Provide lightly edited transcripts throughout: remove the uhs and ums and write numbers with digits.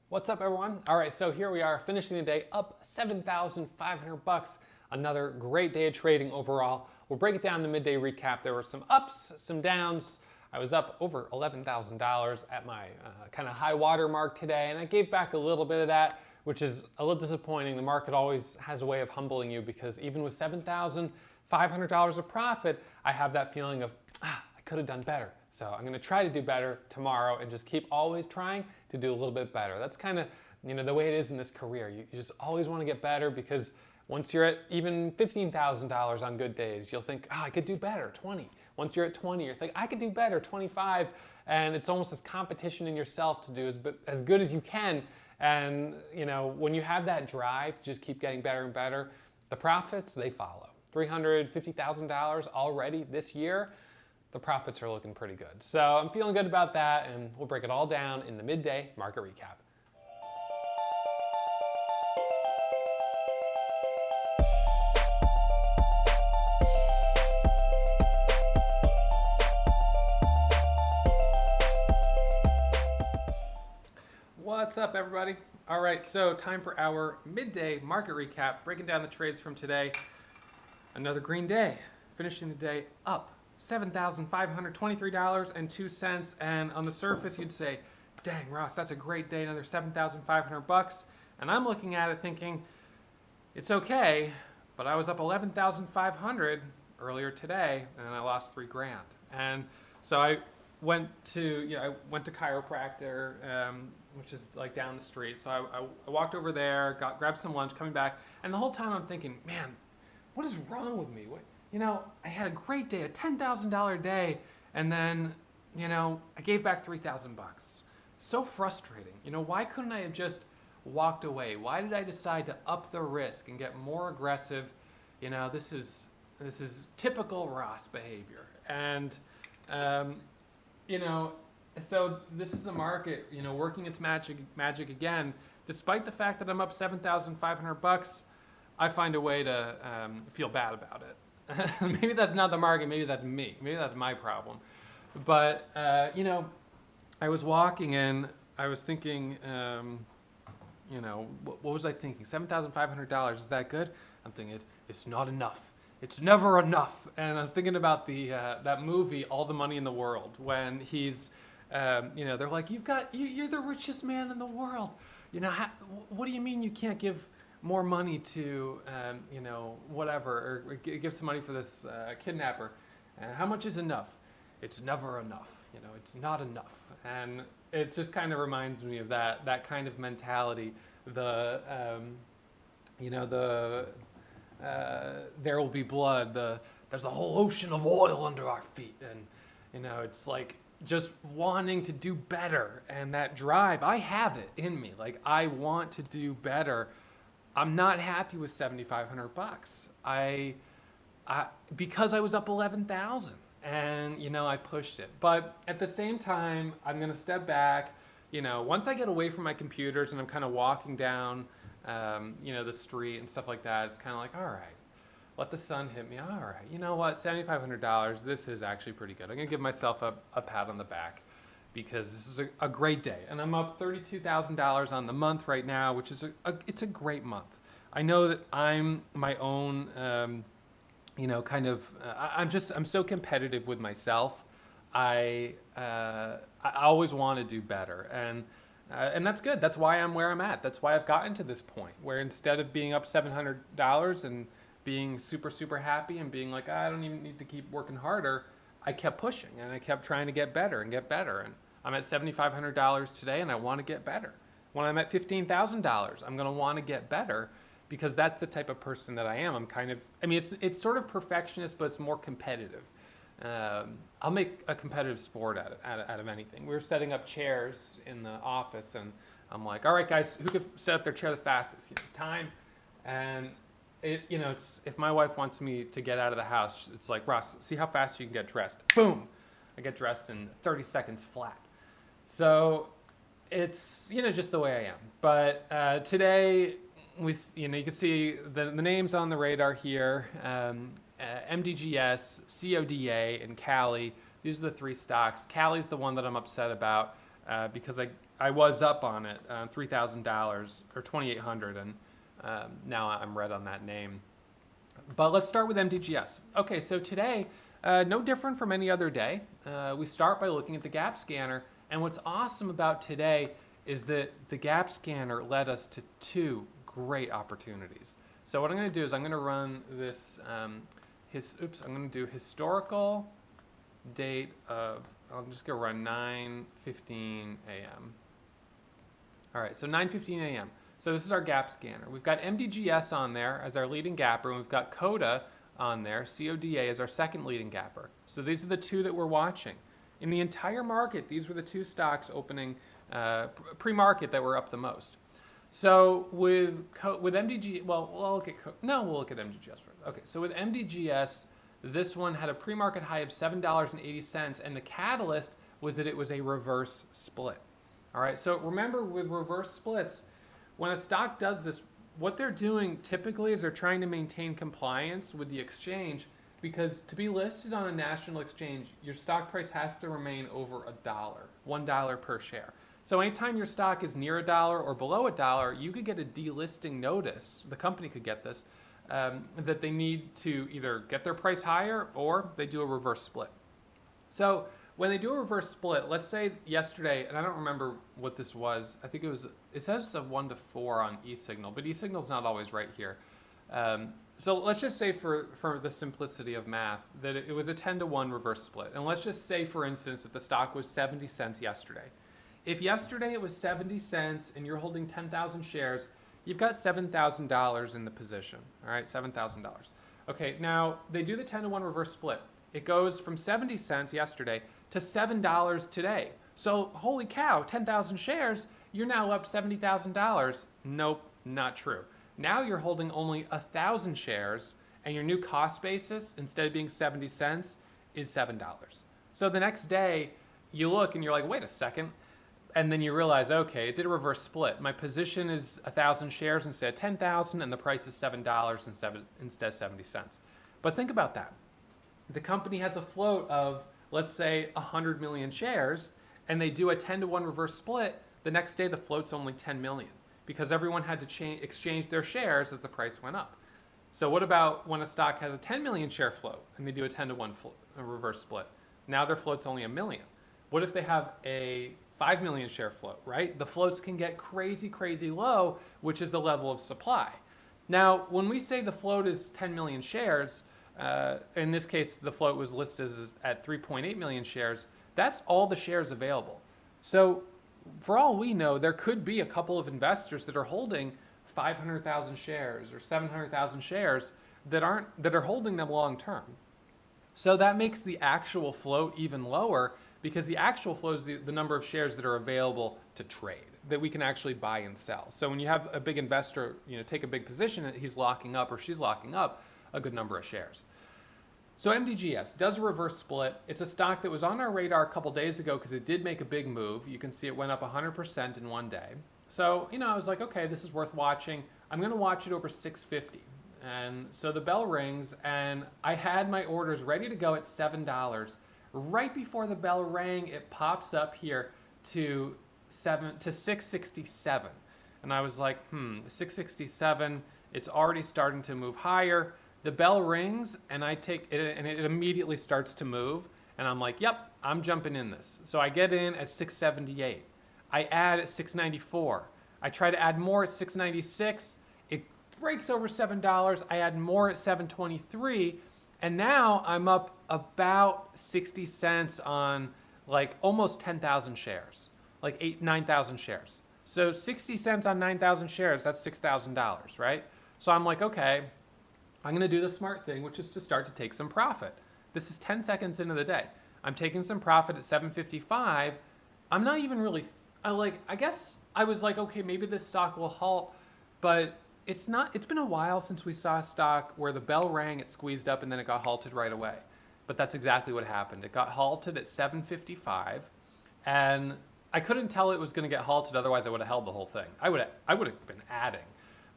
What's up, everyone? All right, so here we are finishing the day up 7,500 bucks. Another great day of trading overall. We'll break it down in the midday recap. There were some ups, some downs. I was up over $11,000 at my kind of high water mark today, and I gave back a little bit of that, which is a little disappointing. The market always has a way of humbling you because even with $7,500 of profit, I have that feeling of, I could have done better. So I'm gonna try to do better tomorrow and just keep always trying to do a little bit better. That's kind of, the way it is in this career. You just always want to get better because once you're at even $15,000 on good days, you'll think, I could do better, 20. Once you're at 20, you're thinking, I could do better, 25. And it's almost this competition in yourself to do as good as you can. And when you have that drive, just keep getting better and better, the profits, they follow. $350,000 already this year. The profits are looking pretty good. So I'm feeling good about that, and we'll break it all down in the midday market recap. What's up, everybody? All right, so time for our midday market recap, breaking down the trades from today. Another green day, finishing the day up $7,523.02, and on the surface you'd say, dang, Ross, that's a great day, another 7,500 bucks. And I'm looking at it thinking, it's okay, but I was up 11,500 earlier today and I lost $3,000. And so I went to chiropractor, which is like down the street. So I walked over there, grabbed some lunch, coming back, and the whole time I'm thinking, man, what is wrong with me? I had a great day, a $10,000 day, and then, I gave back 3,000 bucks. So frustrating. Why couldn't I have just walked away? Why did I decide to up the risk and get more aggressive? This is typical Ross behavior. And, so this is the market, working its magic again. Despite the fact that I'm up 7,500 bucks, I find a way to feel bad about it. Maybe that's not the market, maybe that's me. Maybe that's my problem. But, I was walking and I was thinking, what was I thinking? $7,500, is that good? I'm thinking, it's not enough. It's never enough. And I'm thinking about that movie, All the Money in the World, when he's, they're like, you're the richest man in the world. What do you mean you can't give more money to, whatever, or give some money for this kidnapper? How much is enough? It's never enough. It's not enough. And it just kind of reminds me of that kind of mentality. There will be blood. There's a whole ocean of oil under our feet, and it's like just wanting to do better. And that drive, I have it in me. Like, I want to do better. I'm not happy with 7,500 bucks. Because I was up 11,000, and I pushed it. But at the same time, I'm gonna step back. Once I get away from my computers and I'm kind of walking down, the street and stuff like that, it's kind of like, all right, let the sun hit me. All right, you know what? $7,500. This is actually pretty good. I'm gonna give myself a pat on the back, because this is a great day. And I'm up $32,000 on the month right now, which is it's a great month. I know that I'm my own, I'm so competitive with myself. I always want to do better. And that's good. That's why I'm where I'm at. That's why I've gotten to this point where instead of being up $700 and being super, super happy and being like, I don't even need to keep working harder, I kept pushing and I kept trying to get better and get better. And I'm at $7,500 today and I want to get better. When I'm at $15,000, I'm going to want to get better, because that's the type of person that I am. It's sort of perfectionist, but it's more competitive. I'll make a competitive sport out of anything. We were setting up chairs in the office, and I'm like, all right, guys, who could set up their chair the fastest? Time. And it's, if my wife wants me to get out of the house, it's like, Ross, see how fast you can get dressed. Boom. I get dressed in 30 seconds flat. So it's, just the way I am. But today, you can see the names on the radar here. MDGS, CODA, and CALI. These are the three stocks. CALI is the one that I'm upset about because I was up on it, $3,000 or $2,800, and now I'm red on that name. But let's start with MDGS. Okay, so today, no different from any other day. We start by looking at the gap scanner, and what's awesome about today is that the gap scanner led us to two great opportunities. So what I'm going to do is I'm going to run this, I'm going to do historical date of, I'm just going to run 9:15 a.m. All right, so 9:15 a.m. So this is our gap scanner. We've got MDGS on there as our leading gapper, and we've got CODA on there, CODA as our second leading gapper. So these are the two that we're watching. In the entire market, these were the two stocks opening pre-market that were up the most. So with MDG, well, we'll look at MDGS first. Okay, so with MDGS, this one had a pre-market high of $7.80, and the catalyst was that it was a reverse split. All right, so remember with reverse splits, when a stock does this, what they're doing typically is they're trying to maintain compliance with the exchange, because to be listed on a national exchange, your stock price has to remain over $1 per share. So anytime your stock is near $1 or below $1, you could get a delisting notice, the company could get this, that they need to either get their price higher or they do a reverse split. So when they do a reverse split, let's say yesterday, and I don't remember what this was, I think it says a 1 to 4 on eSignal, but eSignal's not always right here. So let's just say for the simplicity of math that it was a 10 to 1 reverse split. And let's just say, for instance, that the stock was 70 cents yesterday. If yesterday it was 70 cents and you're holding 10,000 shares, you've got $7,000 in the position, all right, $7,000. Okay, now they do the 10 to 1 reverse split. It goes from 70 cents yesterday to $7 today. So holy cow, 10,000 shares, you're now up $70,000. Nope, not true. Now you're holding only 1,000 shares, and your new cost basis, instead of being 70 cents, is $7. So the next day, you look and you're like, wait a second. And then you realize, okay, it did a reverse split. My position is 1,000 shares instead of 10,000, and the price is $7 instead of 70 cents. But think about that. The company has a float of, let's say, 100 million shares, and they do a 10 to 1 reverse split. The next day, the float's only 10 million because everyone had to exchange their shares as the price went up. So what about when a stock has a 10 million share float and they do a 10 to 1 reverse split? Now their float's only 1 million. What if they have a 5 million share float, right? The floats can get crazy, crazy low, which is the level of supply. Now, when we say the float is 10 million shares, in this case, the float was listed at 3.8 million shares. That's all the shares available. So for all we know, there could be a couple of investors that are holding 500,000 shares or 700,000 shares that are holding them long term. So that makes the actual float even lower, because the actual float is the number of shares that are available to trade, that we can actually buy and sell. So when you have a big investor, take a big position, he's locking up or she's locking up a good number of shares. So MDGS does a reverse split. It's a stock that was on our radar a couple days ago because it did make a big move. You can see it went up 100% in one day. So, I was like, okay, this is worth watching. I'm going to watch it over 650. And so the bell rings, and I had my orders ready to go at $7. Right before the bell rang, it pops up here to 667. And I was like, 667, it's already starting to move higher. The bell rings, and I take it, and it immediately starts to move. And I'm like, yep, I'm jumping in this. So I get in at 678. I add at 694. I try to add more at 696. It breaks over $7. I add more at 723. And now I'm up about 60 cents on like almost 10,000 shares, like 9,000 shares. So 60 cents on 9,000 shares, that's $6,000, right? So I'm like, okay, I'm going to do the smart thing, which is to start to take some profit. This is 10 seconds into the day. I'm taking some profit at 755. I'm not even really, I guess I was like, okay, maybe this stock will halt, but it's been a while since we saw a stock where the bell rang, it squeezed up, and then it got halted right away. But that's exactly what happened. It got halted at 755, and I couldn't tell it was going to get halted, otherwise I would have held the whole thing. I would have been adding.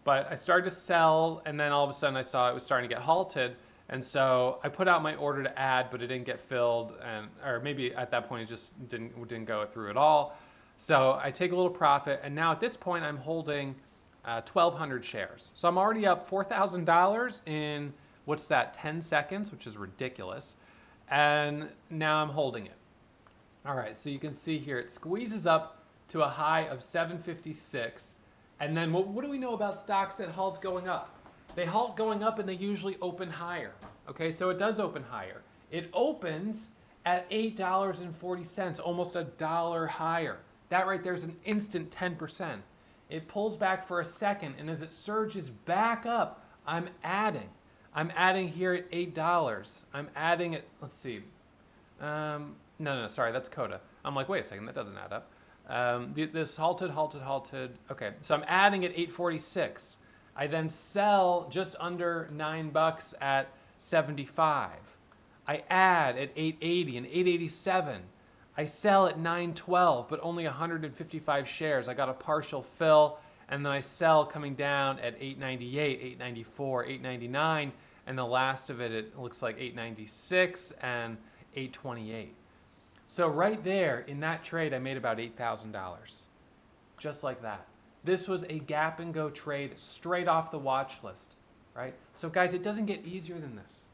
But I started to sell, and then all of a sudden I saw it was starting to get halted, and so I put out my order to add, but it didn't get filled, or maybe at that point it just didn't go through at all. So I take a little profit, and now at this point I'm holding 1,200 shares. So I'm already up $4,000 in, what's that, 10 seconds, which is ridiculous. And now I'm holding it. All right, so you can see here, it squeezes up to a high of 756. And then what do we know about stocks that halt going up? They halt going up and they usually open higher. Okay, so it does open higher. It opens at $8.40, almost $1 higher. That right there is an instant 10%. It pulls back for a second, and as it surges back up, I'm adding. I'm adding here at $8. I'm adding it, let's see. No, sorry, that's CODA. I'm like, wait a second, that doesn't add up. This halted. Okay, so I'm adding at $8.46. I then sell just under $9 at 75. I add at $8.80 and $8.87. I sell at $9.12, but only 155 shares. I got a partial fill, and then I sell coming down at $8.98, $8.94, $8.99, and the last of it, it looks like $8.96 and $8.28. So right there in that trade, I made about $8,000, just like that. This was a gap and go trade straight off the watch list, right? So guys, it doesn't get easier than this.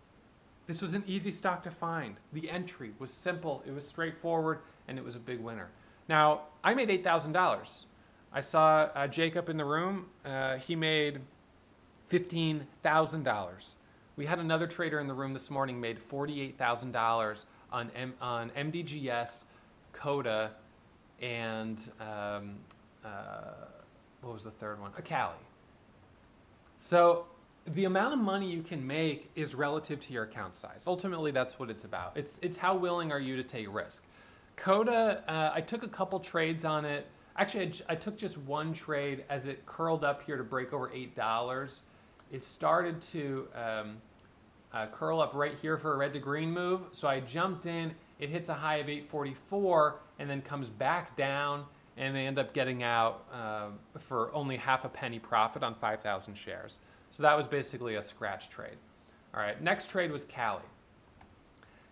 This was an easy stock to find. The entry was simple, it was straightforward, and it was a big winner. Now, I made $8,000. I saw Jacob in the room. He made $15,000. We had another trader in the room this morning made $48,000 on MDGS, CODA, and what was the third one? A CALI. So the amount of money you can make is relative to your account size. Ultimately, that's what it's about. It's how willing are you to take risk. CODA, I took a couple trades on it. Actually, I took just one trade as it curled up here to break over $8. It started to curl up right here for a red to green move. So I jumped in. It hits a high of 844 and then comes back down, and they end up getting out for only half a penny profit on 5,000 shares. So that was basically a scratch trade. All right, next trade was CALI.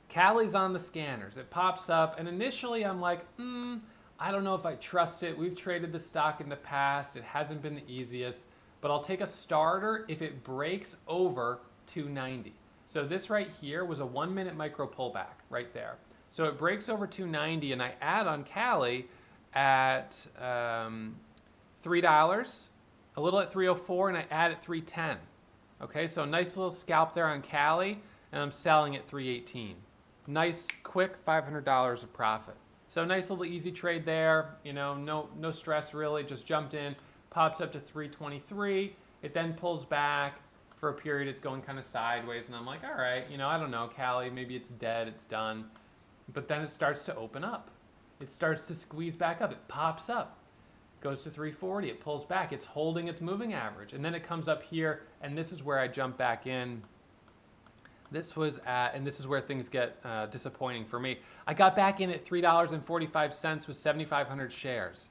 CALI's on the scanners. It pops up, and initially I'm like, I don't know if I trust it. We've traded the stock in the past. It hasn't been the easiest, but I'll take a starter if it breaks over 290. So this right here was a 1 minute micro pullback right there. So it breaks over 290, and I add on CALI at $3, a little at 304, and I add at 310. Okay, so a nice little scalp there on CALI, and I'm selling at 318. Nice, quick $500 of profit. So nice little easy trade there. You know, no stress really. Just jumped in, pops up to 323. It then pulls back for a period. It's going kind of sideways, and I'm like, all right, you know, I don't know, CALI, maybe it's dead, it's done. But then it starts to open up. It starts to squeeze back up. It pops up, goes to 340. It pulls back. It's holding its moving average, and then it comes up here, and this is where I jump back in. This was at, and this is where things get disappointing for me. I got back in at $3.45 with 7,500 shares.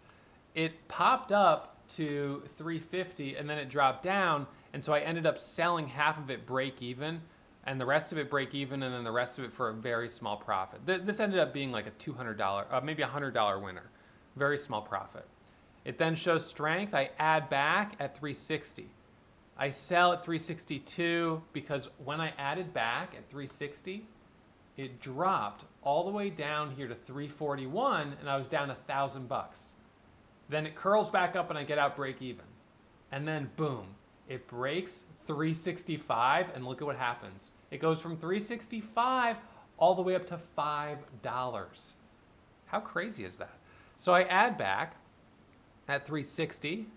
It popped up to 350, and then it dropped down, and so I ended up selling half of it break even, and the rest of it break even, and then the rest of it for a very small profit. This ended up being like a $200, maybe a $100 winner. Very small profit. It then shows strength. I add back at 360. I sell at 362 because when I added back at 360, it dropped all the way down here to 341, and I was down $1,000. Then it curls back up, and I get out break even. And then boom, it breaks 365, and look at what happens. It goes from 365 all the way up to $5. How crazy is that? So I add back at 360,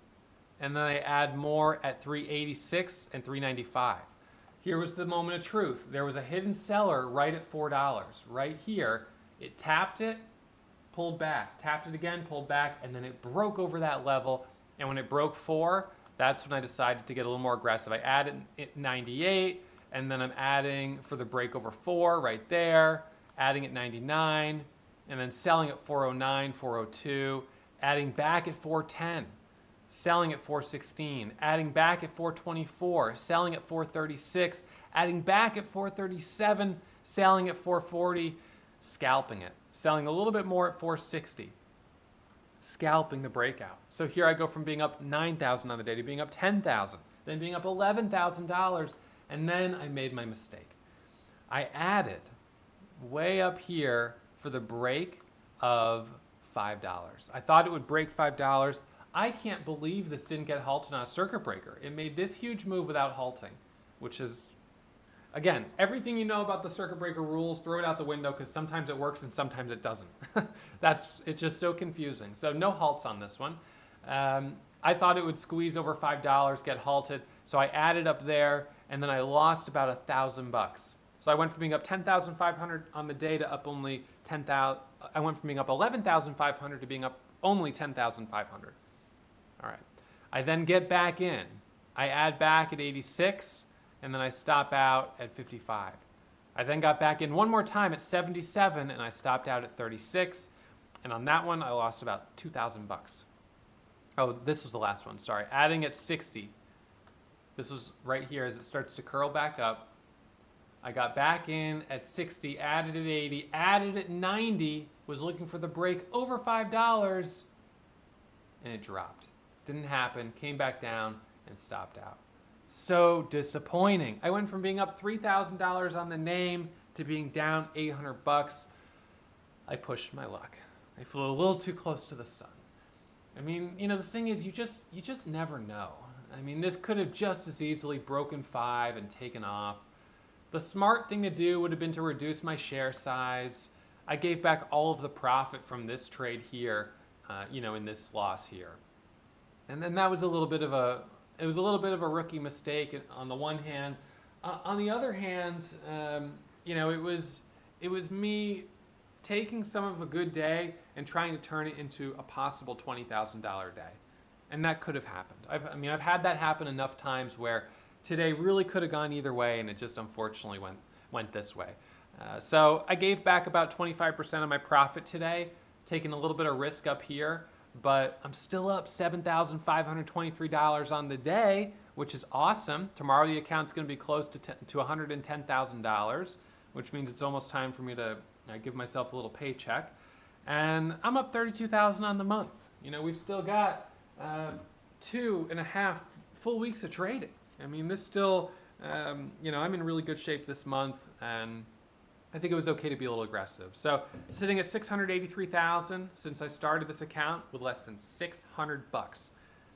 and then I add more at 386 and 395. Here was the moment of truth. There was a hidden seller right at $4, right here. It tapped it, pulled back, tapped it again, pulled back, and then it broke over that level. And when it broke 4, that's when I decided to get a little more aggressive. I added 98, and then I'm adding for the break over 4 right there, adding at 99, and then selling at 409, 402, adding back at 410, selling at 416, adding back at 424, selling at 436, adding back at 437, selling at 440, scalping it, selling a little bit more at 460. scalping the breakout. So here I go from being up 9,000 on the day to being up 10,000, then being up $11,000, and then I made my mistake. I added way up here for the break of $5. I thought it would break $5. I can't believe this didn't get halted on a circuit breaker. It made this huge move without halting, which is, again, everything you know about the circuit breaker rules, throw it out the window because sometimes it works and sometimes it doesn't. It's just so confusing. So no halts on this one. I thought it would squeeze over $5, get halted, so I added up there, and then I lost about $1,000. So I went from being up 10,500 on the day to up only 10,000. I went from being up 11,500 to being up only 10,500. All right. I then get back in. I add back at 86, and then I stop out at 55. I then got back in one more time at 77, and I stopped out at 36. And on that one, I lost about $2,000. Oh, this was the last one, sorry. Adding at 60. This was right here as it starts to curl back up. I got back in at 60, added at 80, added at 90, was looking for the break over $5, and it dropped. Didn't happen, came back down, and stopped out. So disappointing. I went from being up $3,000 on the name to being down $800. I pushed my luck. I flew a little too close to the sun. I mean, you know, the thing is, you just never know. I mean, this could have just as easily broken 5 and taken off. The smart thing to do would have been to reduce my share size. I gave back all of the profit from this trade here, you know, in this loss here. And then that was a little bit of a rookie mistake on the one hand. On the other hand, you know, it was me taking some of a good day and trying to turn it into a possible $20,000 day. And that could have happened. I've had that happen enough times where today really could have gone either way, and it just unfortunately went this way. So I gave back about 25% of my profit today, taking a little bit of risk up here, but I'm still up $7,523 on the day, which is awesome. Tomorrow the account's going to be close to $110,000, which means it's almost time for me to give myself a little paycheck. And I'm up $32,000 on the month. You know, we've still got 2.5 full weeks of trading. I mean, this still, you know, I'm in really good shape this month, and I think it was okay to be a little aggressive. So sitting at $683,000 since I started this account with less than $600.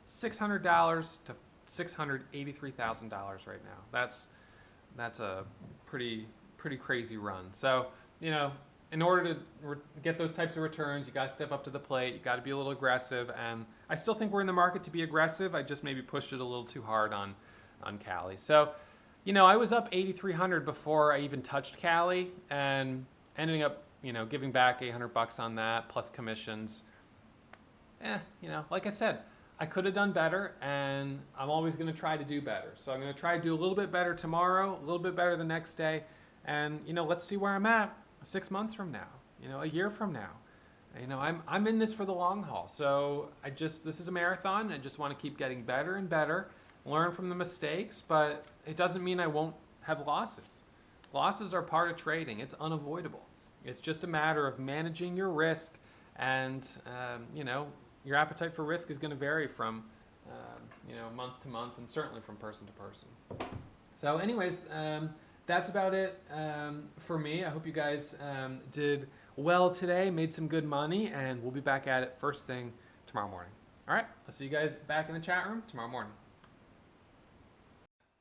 $600 to $683,000 right now. That's a pretty crazy run. So, you know, in order to get those types of returns, you got to step up to the plate. You got to be a little aggressive, and I still think we're in the market to be aggressive. I just maybe pushed it a little too hard on CALI. So, you know, I was up 8,300 before I even touched CALI, and ending up, you know, giving back $800 on that plus commissions. You know, like I said, I could have done better, and I'm always going to try to do better. So I'm going to try to do a little bit better tomorrow, a little bit better the next day, and, you know, let's see where I'm at 6 months from now, you know, a year from now. You know, I'm in this for the long haul. So this is a marathon. I just want to keep getting better and better, learn from the mistakes, but it doesn't mean I won't have losses. Losses are part of trading. It's unavoidable. It's just a matter of managing your risk, and, you know, your appetite for risk is going to vary from, you know, month to month, and certainly from person to person. So anyways, that's about it for me. I hope you guys did well today, made some good money, and we'll be back at it first thing tomorrow morning. All right, I'll see you guys back in the chat room tomorrow morning.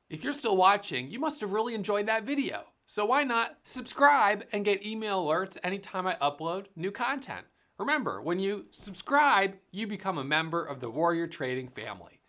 If you're still watching, you must have really enjoyed that video. So why not subscribe and get email alerts anytime I upload new content? Remember, when you subscribe, you become a member of the Warrior Trading family.